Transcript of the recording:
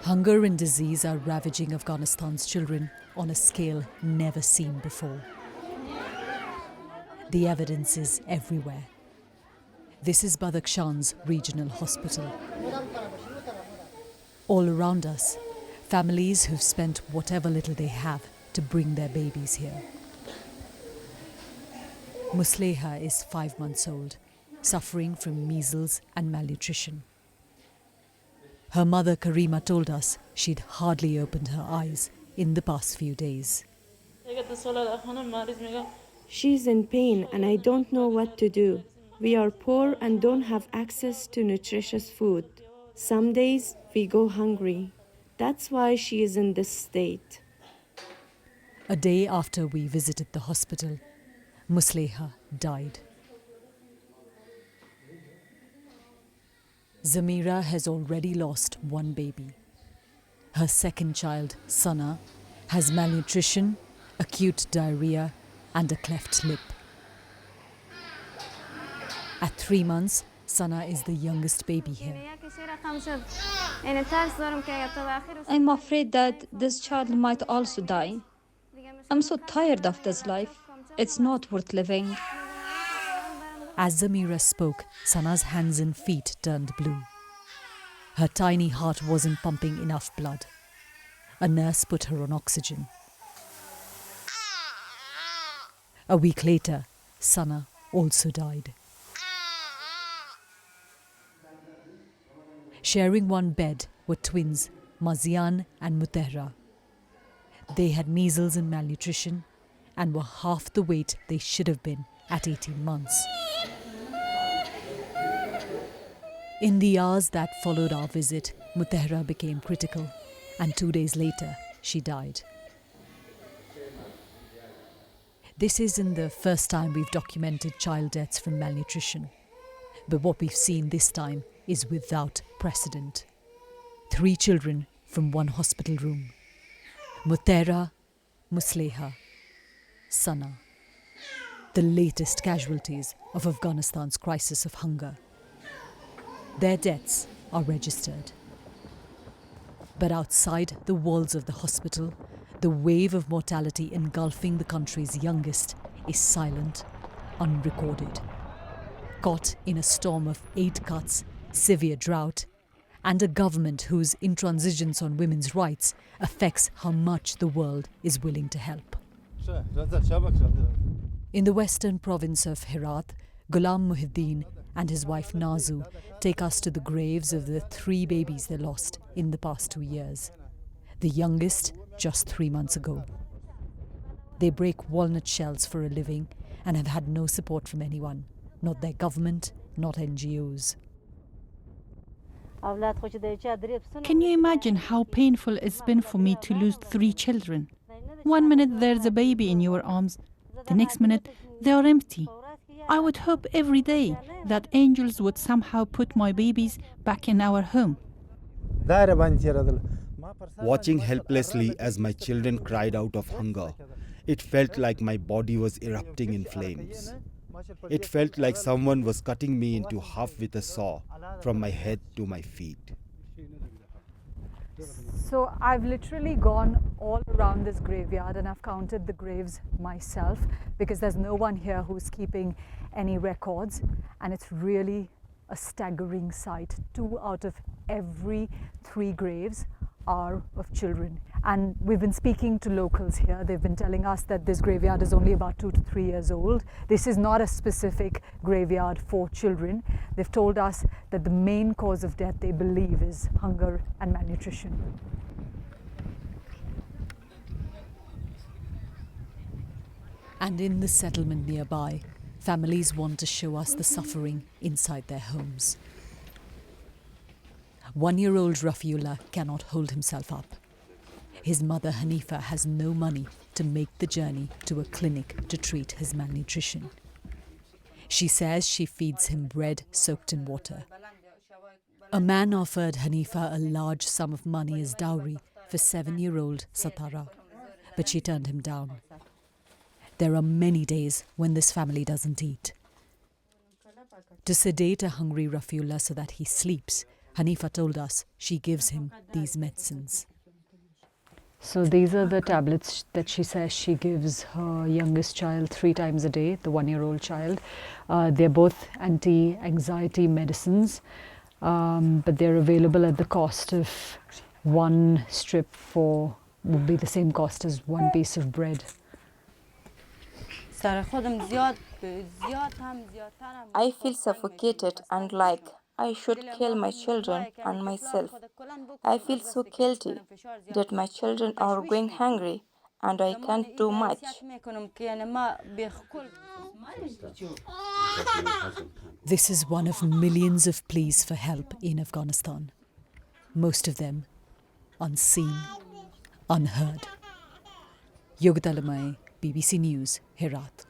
Hunger and disease are ravaging Afghanistan's children on a scale never seen before. The evidence is everywhere. This is Badakhshan's regional hospital. All around us, families who've spent whatever little they have to bring their babies here. Musleha is 5 months old, suffering from measles and malnutrition. Her mother Karima told us she'd hardly opened her eyes in the past few days. She's in pain and I don't know what to do. We are poor and don't have access to nutritious food. Some days we go hungry. That's why she is in this state. A day after we visited the hospital, Musleha died. Zamira has already lost one baby. Her second child, Sana, has malnutrition, acute diarrhea, and a cleft lip. At 3 months, Sana is the youngest baby here. I'm afraid that this child might also die. I'm so tired of this life. It's not worth living. As Zamira spoke, Sana's hands and feet turned blue. Her tiny heart wasn't pumping enough blood. A nurse put her on oxygen. A week later, Sana also died. Sharing one bed were twins, Mazian and Mutehra. They had measles and malnutrition and were half the weight they should have been at 18 months. In the hours that followed our visit, Mutehra became critical, and 2 days later, she died. This isn't the first time we've documented child deaths from malnutrition, but what we've seen this time is without precedent. 3 children from one hospital room. Mutehra, Musleha, Sana. The latest casualties of Afghanistan's crisis of hunger. Their deaths are registered. But outside the walls of the hospital, the wave of mortality engulfing the country's youngest is silent, unrecorded. Caught in a storm of aid cuts, severe drought, and a government whose intransigence on women's rights affects how much the world is willing to help. In the western province of Herat, Ghulam Muhyiddin and his wife Nazu take us to the graves of the 3 babies they lost in the past 2 years. The youngest just 3 months ago. They break walnut shells for a living and have had no support from anyone, not their government, not NGOs. Can you imagine how painful it's been for me to lose 3 children? 1 minute there's a baby in your arms, the next minute they are empty. I would hope every day that angels would somehow put my babies back in our home. Watching helplessly as my children cried out of hunger, it felt like my body was erupting in flames. It felt like someone was cutting me into half with a saw, from my head to my feet. So I've literally gone all around this graveyard and I've counted the graves myself because there's no one here who's keeping any records, and it's really a staggering sight. 2 out of every 3 graves are of children. And we've been speaking to locals here. They've been telling us that this graveyard is only about 2 to 3 years old. This is not a specific graveyard for children. They've told us that the main cause of death, they believe, is hunger and malnutrition. And in the settlement nearby, families want to show us the suffering inside their homes. 1-year-old Rafiullah cannot hold himself up. His mother Hanifa has no money to make the journey to a clinic to treat his malnutrition. She says she feeds him bread soaked in water. A man offered Hanifa a large sum of money as dowry for 7-year-old Satara, but she turned him down. There are many days when this family doesn't eat. To sedate a hungry Rafiullah so that he sleeps, Hanifa told us she gives him these medicines. So these are the tablets that she says she gives her youngest child 3 times a day, the 1-year-old child. They're both anti-anxiety medicines, but they're available at the cost of one strip would be the same cost as one piece of bread. I feel suffocated and like I should kill my children and myself. I feel so guilty that my children are going hungry and I can't do much. This is one of millions of pleas for help in Afghanistan. Most of them unseen, unheard. Yogita, Limaye, BBC News, Herat.